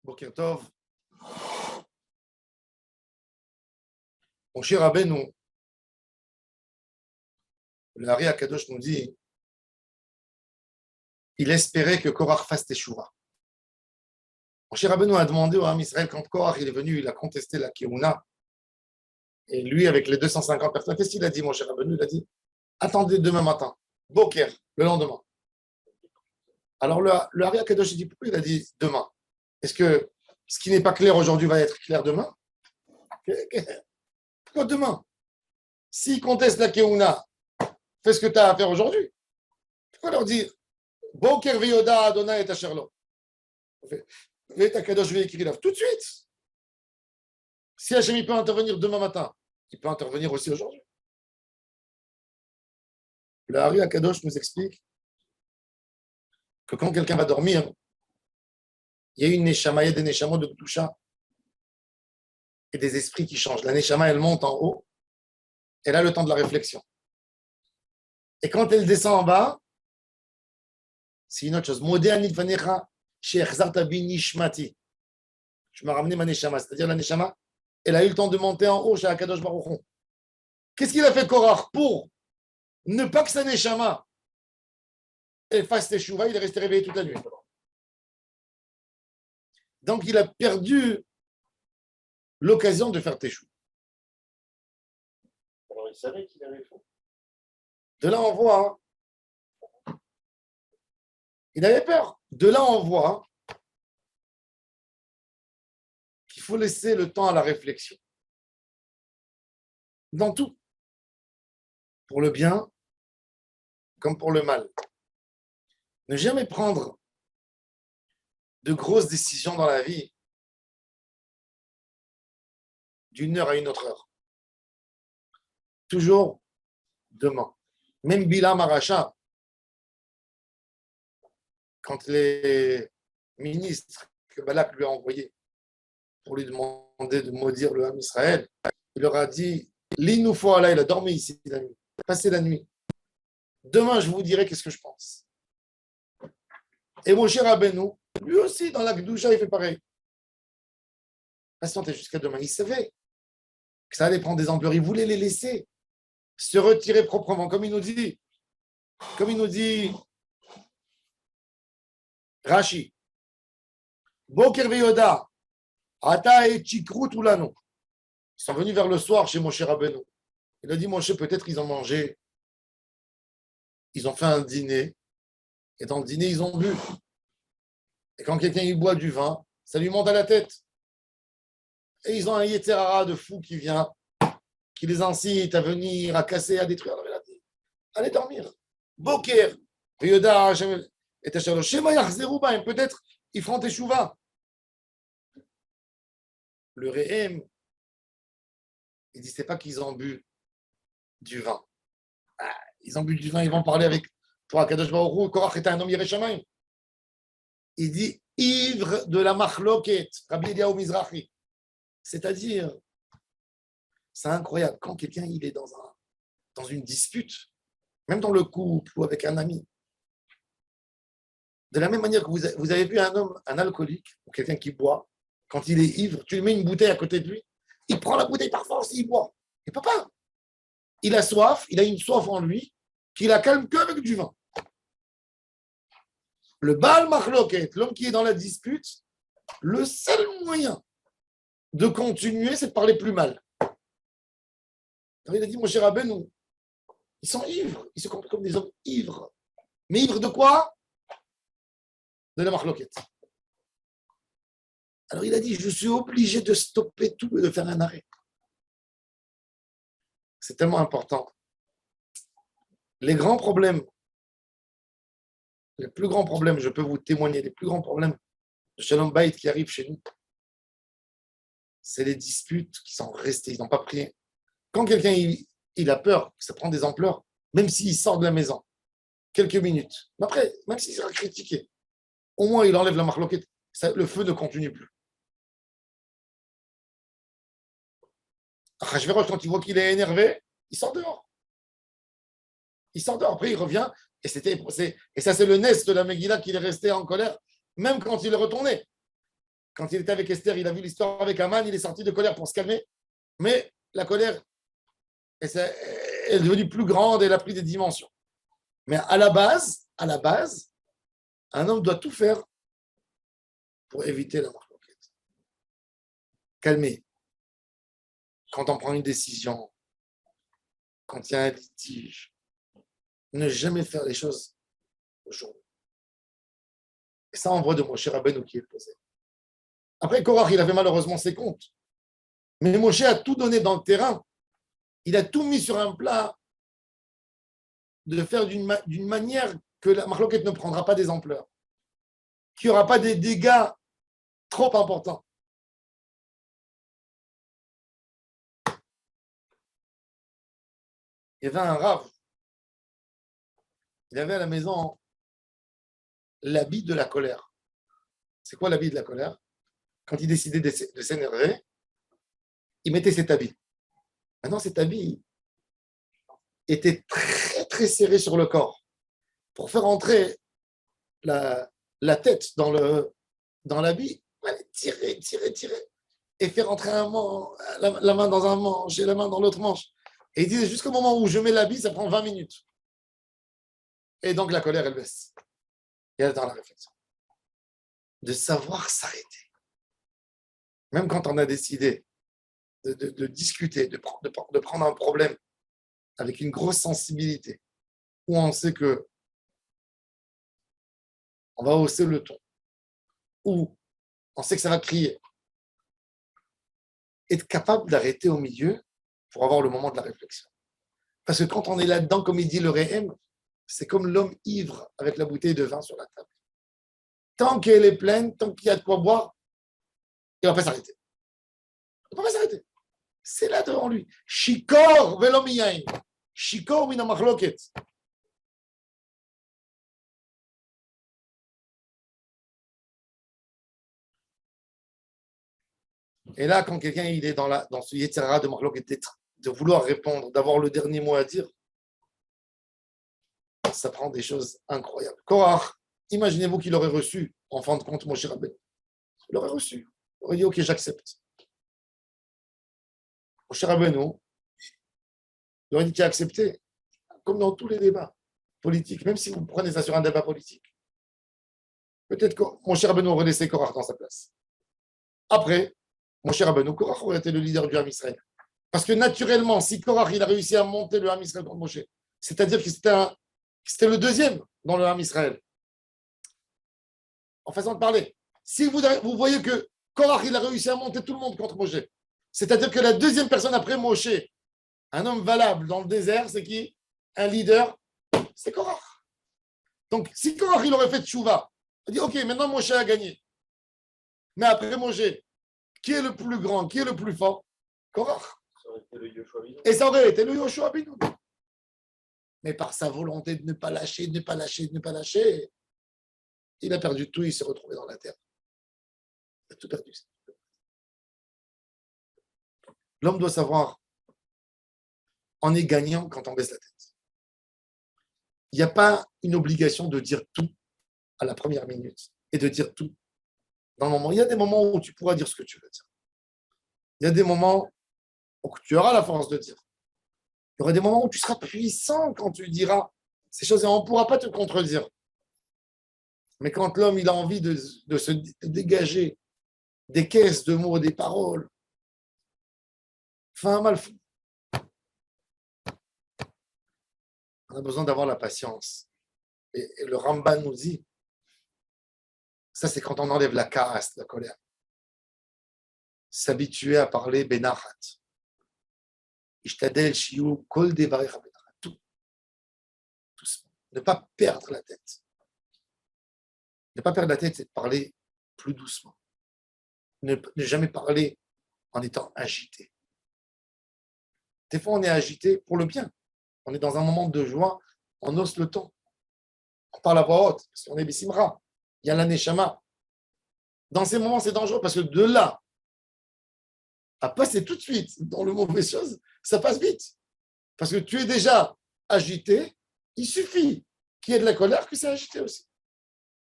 Boker Tov. Mon cher Rabbeinu, le Hari Akadosh nous dit, il espérait que Korach fasse Teshuvah. Mon cher Rabbeinu a demandé au Ham Israël, quand Korach il est venu, il a contesté la Keuna. Et lui, avec les 250 personnes, qu'est-ce qu'il a dit, mon cher Rabbeinu? Il a dit, attendez demain matin, Boker, le lendemain. Alors le Hari Akadosh il dit, pourquoi il a dit demain? Est-ce que ce qui n'est pas clair aujourd'hui va être clair demain? Pourquoi demain? S'ils contestent la Keuna, fais ce que tu as à faire aujourd'hui. Pourquoi leur dire Boker Veyoda Adonai et Asherlo? Tout de suite. Si Hachem peut intervenir demain matin, il peut intervenir aussi aujourd'hui. Le Hari Akadosh nous explique que quand quelqu'un va dormir, il y a une neshama, il y a des neshamot de Kedusha et des esprits qui changent. La neshama, elle monte en haut, elle a le temps de la réflexion. Et quand elle descend en bas, c'est une autre chose. Modéanit vanecha she'echzarta bi nishmati. Je m'ai ramené ma neshama, c'est-à-dire la neshama, elle a eu le temps de monter en haut chez Akadosh Baruch Hu. Qu'est-ce qu'il a fait Korach pour ne pas que sa neshama elle fasse teshuva? Il est resté réveillé toute la nuit. Donc il a perdu l'occasion de faire teshuva. Alors il savait qu'il avait fait. De là on voit, il avait peur. De là on voit qu'il faut laisser le temps à la réflexion. Dans tout. Pour le bien comme pour le mal. Ne jamais prendre de grosses décisions dans la vie d'une heure à une autre heure. Toujours demain. Même Bilam Aracha, quand les ministres que Balak lui a envoyés pour lui demander de maudire le Ham Israël, il leur a dit L'inoufo Allah, il a dormi ici la nuit, passé la nuit. Demain, je vous dirai qu'est-ce que je pense. Et mon cher Rabbeinu, lui aussi, dans la Kedusha, il fait pareil. Patientez jusqu'à demain. Il savait que ça allait prendre des ampleurs. Il voulait les laisser se retirer proprement, comme il nous dit Rashi. Boker veyoda, ata et chikrut ulano. Ils sont venus vers le soir chez Moshe Rabbeinu. Il a dit, Moshe, peut-être ils ont mangé. Ils ont fait un dîner. Et dans le dîner, ils ont bu. Et quand quelqu'un il boit du vin, ça lui monte à la tête. Et ils ont un Yetzer Hara de fou qui vient, qui les incite à venir, à casser, à détruire. Alors il a dit, allez dormir. Boker, veyoda, Hashem et Hashem. Shema yachzeru ba'em. Peut-être ils feront teshuva. Le Rehem, il dit, c'est pas qu'ils ont bu du vin. Ah, ils ont bu du vin, ils vont parler avec toi, Kadosh Baruch Hu, Korach était un homme Yerei Shamayim. Il dit, ivre de la machloket, Rabbi Eliyahu Mizrahi. C'est-à-dire, c'est incroyable, quand quelqu'un il est dans une dispute, même dans le couple ou avec un ami, de la même manière que vous avez vu un homme, un alcoolique, ou quelqu'un qui boit, quand il est ivre, tu lui mets une bouteille à côté de lui, il prend la bouteille par force et il boit. Il ne peut pas. Il a soif, il a une soif en lui, qui la calme qu'avec du vin. Le Baal Machloket, l'homme qui est dans la dispute, le seul moyen de continuer, c'est de parler plus mal. Alors il a dit, mon cher Rabbeinu, ils sont ivres, ils se comportent comme des hommes ivres. Mais ivres de quoi? De la Machloket. Alors il a dit, je suis obligé de stopper tout et de faire un arrêt. C'est tellement important. Les grands problèmes, les plus grands problèmes, je peux vous témoigner, les plus grands problèmes de Shalom Bayit qui arrivent chez nous, c'est les disputes qui sont restées, ils n'ont pas pris. Quand quelqu'un il a peur, que ça prend des ampleurs, même s'il sort de la maison, quelques minutes, mais après, même s'il sera critiqué, au moins il enlève la marloquette, le feu ne continue plus. Achashverosh, quand il voit qu'il est énervé, il sort dehors. Il sort dehors, après il revient, et ça c'est le nest de la Megillah qu'il est resté en colère, même quand il est retourné. Quand il était avec Esther, il a vu l'histoire avec Aman, il est sorti de colère pour se calmer. Mais la colère elle est devenue plus grande et elle a pris des dimensions. Mais à la base, un homme doit tout faire pour éviter la marloquette. Calmer. Quand on prend une décision, quand il y a un litige, ne jamais faire les choses au jour. Et ça, on voit de Moshe Rabbeinu qui est posé. Après, Korach, il avait malheureusement ses comptes. Mais Moshe a tout donné dans le terrain. Il a tout mis sur un plat de faire d'une manière que la marloquette ne prendra pas des ampleurs, qu'il n'y aura pas des dégâts trop importants. Il y avait un rav. Il avait à la maison l'habit de la colère. C'est quoi l'habit de la colère? Quand il décidait de s'énerver, il mettait cet habit. Maintenant, cet habit était très, très serré sur le corps pour faire entrer la tête dans l'habit, tirer, et faire entrer la main dans un manche et la main dans l'autre manche. Et il disait, jusqu'au moment où je mets l'habit, ça prend 20 minutes. Et donc, la colère, elle baisse. Et elle est dans la réflexion. De savoir s'arrêter. Même quand on a décidé de discuter, de prendre un problème avec une grosse sensibilité, où on sait que on va hausser le ton, où on sait que ça va crier, être capable d'arrêter au milieu pour avoir le moment de la réflexion. Parce que quand on est là-dedans, comme il dit le Réhem, c'est comme l'homme ivre avec la bouteille de vin sur la table. Tant qu'elle est pleine, tant qu'il y a de quoi boire, il ne va pas s'arrêter. Il ne va pas s'arrêter. C'est là devant lui. Shikor velo miyain. Shikor mina machloket. Et là, quand quelqu'un il est dans ce yetzirah de machloket, de vouloir répondre, d'avoir le dernier mot à dire, ça prend des choses incroyables. Korach, imaginez-vous qu'il aurait reçu, en fin de compte, Moshe Rabbeinu. Il aurait reçu. Il aurait dit, ok, j'accepte. Moshe Rabbeinu, il aurait dit qu'il a accepté, comme dans tous les débats politiques, même si vous prenez ça sur un débat politique. Peut-être que Moshe Rabbeinu aurait laissé Korach dans sa place. Après, Moshe Rabbeinu, Korach aurait été le leader du Ham Israël. Parce que naturellement, si Korach il a réussi à monter le Ham Israël contre Moshe, c'est-à-dire que c'était le deuxième dans le Ham Israël. En façon de parler. Si vous voyez que Korach il a réussi à monter tout le monde contre Moshe, c'est-à-dire que la deuxième personne après Moshe, un homme valable dans le désert, c'est qui? Un leader, c'est Korach. Donc, si Korach il aurait fait tchouva, il dit ok, maintenant Moshe a gagné. Mais après Moshe, qui est le plus grand, qui est le plus fort? Korach. Et ça aurait été le Yoshua Binoun. Mais par sa volonté de ne pas lâcher, il a perdu tout, il s'est retrouvé dans la terre. Il a tout perdu. L'homme doit savoir, on est gagnant quand on baisse la tête. Il n'y a pas une obligation de dire tout à la première minute et de dire tout dans le moment. Il y a des moments où tu pourras dire ce que tu veux dire. Il y a des moments où tu auras la force de dire. Il y aura des moments où tu seras puissant quand tu diras ces choses et on ne pourra pas te contredire. Mais quand l'homme il a envie de se dégager des caisses de mots, des paroles, fait un mal fou. On a besoin d'avoir la patience. Et le Ramban nous dit, ça c'est quand on enlève la casse, la colère. S'habituer à parler benachat. Ishtadel shiu kol devarecha benachat. Tout. Doucement. Ne pas perdre la tête. Ne pas perdre la tête, c'est de parler plus doucement. Ne jamais parler en étant agité. Des fois, on est agité pour le bien. On est dans un moment de joie, on ose le temps. On parle à voix haute, parce qu'on est Bissimra. Il y a la Neshama. Dans ces moments, c'est dangereux, parce que de là à passer tout de suite dans le mauvais chose, ça passe vite. Parce que tu es déjà agité, il suffit qu'il y ait de la colère que c'est agité aussi.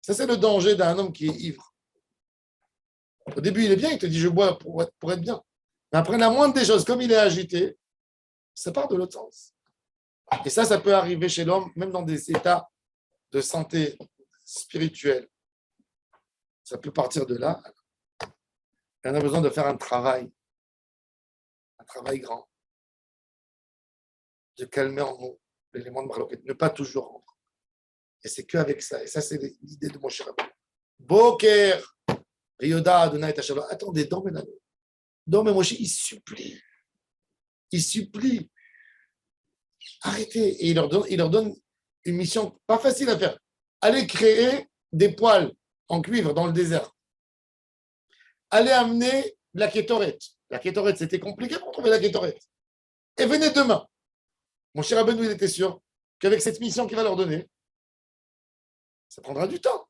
Ça, c'est le danger d'un homme qui est ivre. Au début, il est bien, il te dit je bois pour être bien. Mais après, la moindre des choses, comme il est agité, ça part de l'autre sens. Et ça peut arriver chez l'homme, même dans des états de santé spirituelle. Ça peut partir de là. Et on a besoin de faire un travail grand, de calmer en nous l'élément de Marloquet, ne pas toujours rentrer. Et c'est qu'avec ça. Et ça, c'est l'idée de Moshe Rabbeinu. Boker, Rioda, Adonai, Tachala. Attendez, dormez là. Dormez, Moshe, il supplie. Il supplie. Arrêtez. Et il leur donne une mission pas facile à faire. Allez créer des poêles en cuivre dans le désert. Allez amener de la kétorette. La kétorette, c'était compliqué pour trouver la kétorette. Et venez demain. Mon cher Rabbeinu, il était sûr qu'avec cette mission qu'il va leur donner, ça prendra du temps.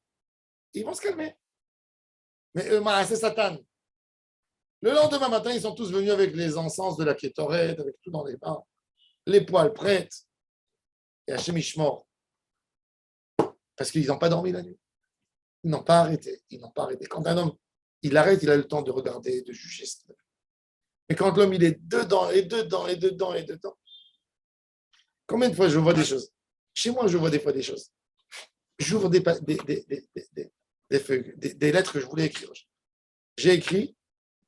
Ils vont se calmer. Mais c'est Satan. Le lendemain matin, ils sont tous venus avec les encens de la kétorette, avec tout dans les mains, les poêles prêtes. Et Hachem Ishmor. Parce qu'ils n'ont pas dormi la nuit. Ils n'ont pas arrêté. Quand un homme, il arrête, il a le temps de regarder, de juger. Mais quand l'homme, il est dedans. Combien de fois je vois des choses? Chez moi, je vois des fois des choses. J'ouvre des feuilles, des lettres que je voulais écrire. J'ai écrit,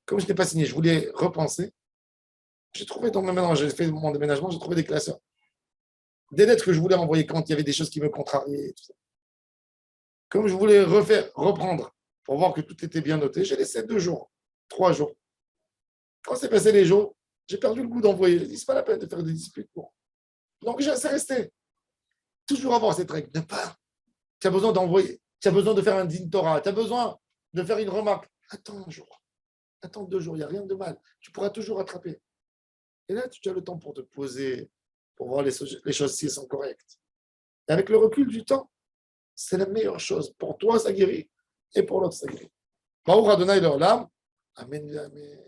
comme je n'ai pas signé, je voulais repenser. J'ai trouvé maintenant, j'ai fait mon déménagement, j'ai trouvé des classeurs. Des lettres que je voulais envoyer quand il y avait des choses qui me contrariaient. Tout ça. Comme je voulais reprendre pour voir que tout était bien noté, j'ai laissé 2 jours, 3 jours. Quand c'est passé les jours, j'ai perdu le goût d'envoyer. J'ai dit, c'est pas la peine de faire des disputes. Donc, c'est resté. Toujours avoir cette règle. Ne pas. Tu as besoin d'envoyer. Tu as besoin de faire un din Torah. Tu as besoin de faire une remarque. Attends un jour. Attends 2 jours. Il n'y a rien de mal. Tu pourras toujours rattraper. Et là, tu as le temps pour te poser, pour voir les choses si elles sont correctes. Et avec le recul du temps, c'est la meilleure chose. Pour toi, ça guérit. Et pour l'autre, ça guérit. Baruch Adonai l'Olam. Amen. Amen.